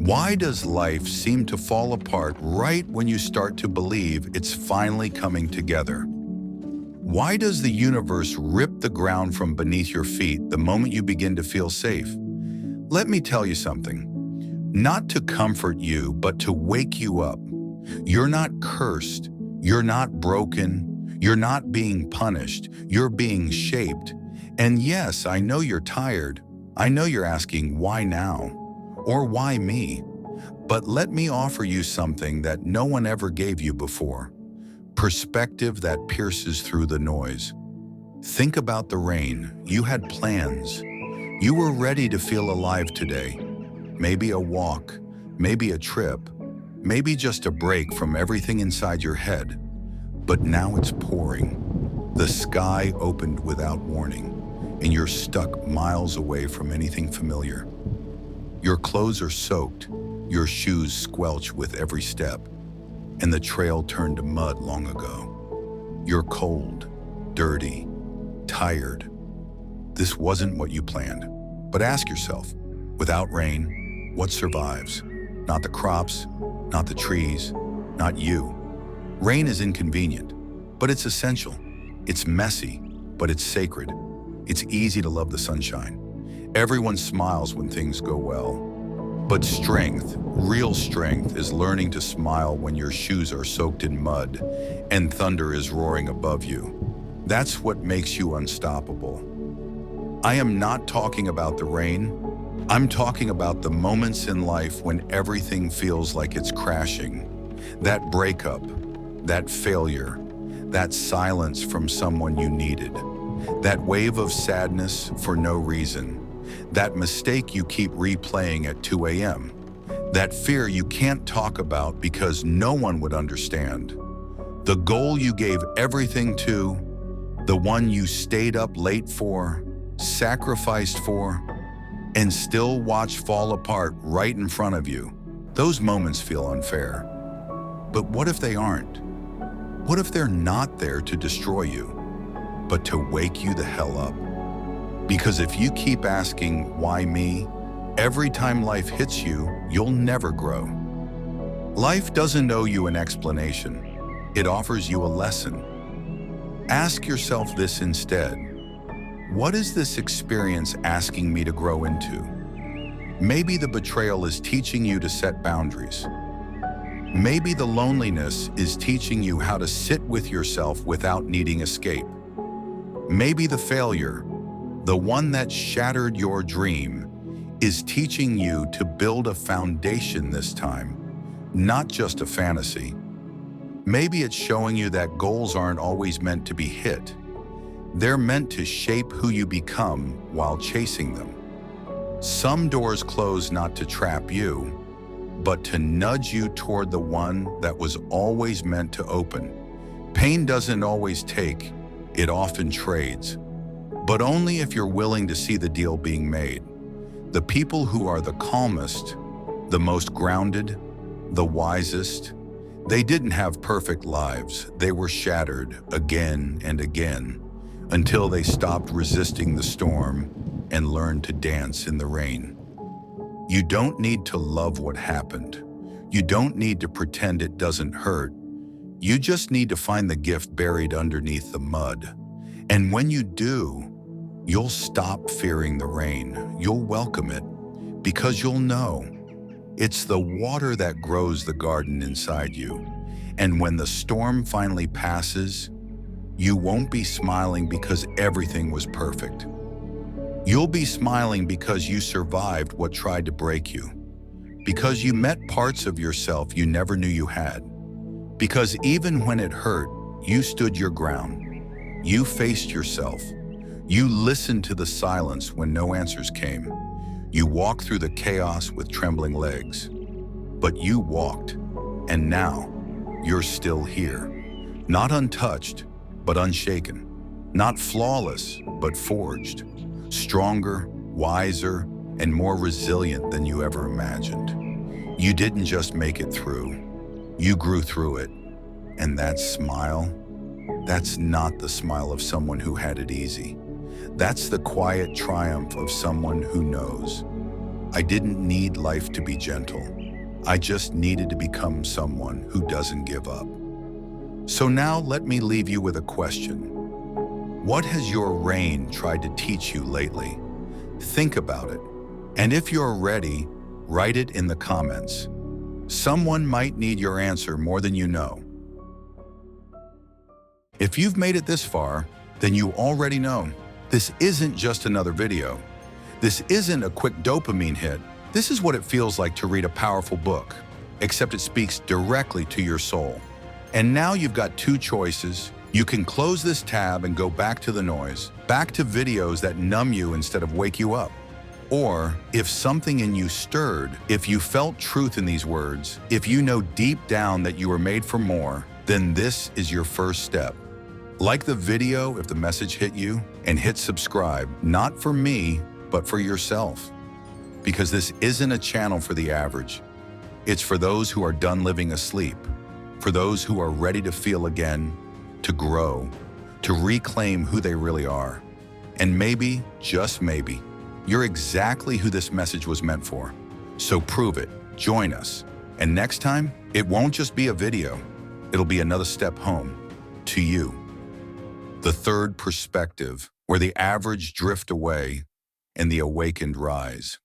Why does life seem to fall apart right when you start to believe it's finally coming together? Why does the universe rip the ground from beneath your feet the moment you begin to feel safe? Let me tell you something. Not to comfort you, but to wake you up. You're not cursed. You're not broken. You're not being punished. You're being shaped. And yes, I know you're tired. I know you're asking, why now? Or why me? But let me offer you something that no one ever gave you before. Perspective that pierces through the noise. Think about the rain. You had plans. You were ready to feel alive today. Maybe a walk, maybe a trip, maybe just a break from everything inside your head. But now it's pouring. The sky opened without warning, and you're stuck miles away from anything familiar. Your clothes are soaked, your shoes squelch with every step, and the trail turned to mud long ago. You're cold, dirty, tired. This wasn't what you planned. But ask yourself, without rain, what survives? Not the crops, not the trees, not you. Rain is inconvenient, but it's essential. It's messy, but it's sacred. It's easy to love the sunshine. Everyone smiles when things go well. But strength, real strength, is learning to smile when your shoes are soaked in mud and thunder is roaring above you. That's what makes you unstoppable. I am not talking about the rain. I'm talking about the moments in life when everything feels like it's crashing. That breakup, that failure, that silence from someone you needed, that wave of sadness for no reason, that mistake you keep replaying at 2 a.m., that fear you can't talk about because no one would understand, the goal you gave everything to, the one you stayed up late for, sacrificed for, and still watched fall apart right in front of you. Those moments feel unfair. But what if they aren't? What if they're not there to destroy you, but to wake you the hell up? Because if you keep asking, why me? Every time life hits you, you'll never grow. Life doesn't owe you an explanation. It offers you a lesson. Ask yourself this instead. What is this experience asking me to grow into? Maybe the betrayal is teaching you to set boundaries. Maybe the loneliness is teaching you how to sit with yourself without needing escape. Maybe the failure, the one that shattered your dream, is teaching you to build a foundation this time, not just a fantasy. Maybe it's showing you that goals aren't always meant to be hit. They're meant to shape who you become while chasing them. Some doors close not to trap you, but to nudge you toward the one that was always meant to open. Pain doesn't always take, it often trades. But only if you're willing to see the deal being made. The people who are the calmest, the most grounded, the wisest, they didn't have perfect lives. They were shattered again and again until they stopped resisting the storm and learned to dance in the rain. You don't need to love what happened. You don't need to pretend it doesn't hurt. You just need to find the gift buried underneath the mud. And when you do, you'll stop fearing the rain. You'll welcome it because you'll know it's the water that grows the garden inside you. And when the storm finally passes, you won't be smiling because everything was perfect. You'll be smiling because you survived what tried to break you. Because you met parts of yourself you never knew you had. Because even when it hurt, you stood your ground. You faced yourself. You listened to the silence when no answers came. You walked through the chaos with trembling legs. But you walked, and now you're still here. Not untouched, but unshaken. Not flawless, but forged. Stronger, wiser, and more resilient than you ever imagined. You didn't just make it through. You grew through it. And that smile, that's not the smile of someone who had it easy. That's the quiet triumph of someone who knows. I didn't need life to be gentle. I just needed to become someone who doesn't give up. So now let me leave you with a question. What has your rain tried to teach you lately? Think about it. And if you're ready, write it in the comments. Someone might need your answer more than you know. If you've made it this far, then you already know. This isn't just another video. This isn't a quick dopamine hit. This is what it feels like to read a powerful book, except it speaks directly to your soul. And now you've got two choices. You can close this tab and go back to the noise, back to videos that numb you instead of wake you up. Or, if something in you stirred, if you felt truth in these words, if you know deep down that you were made for more, then this is your first step. Like the video if the message hit you, and hit subscribe, not for me, but for yourself. Because this isn't a channel for the average. It's for those who are done living asleep, for those who are ready to feel again, to grow, to reclaim who they really are. And maybe, just maybe, you're exactly who this message was meant for. So prove it, join us. And next time, it won't just be a video. It'll be another step home, to you. The third perspective, where the average drift away and the awakened rise.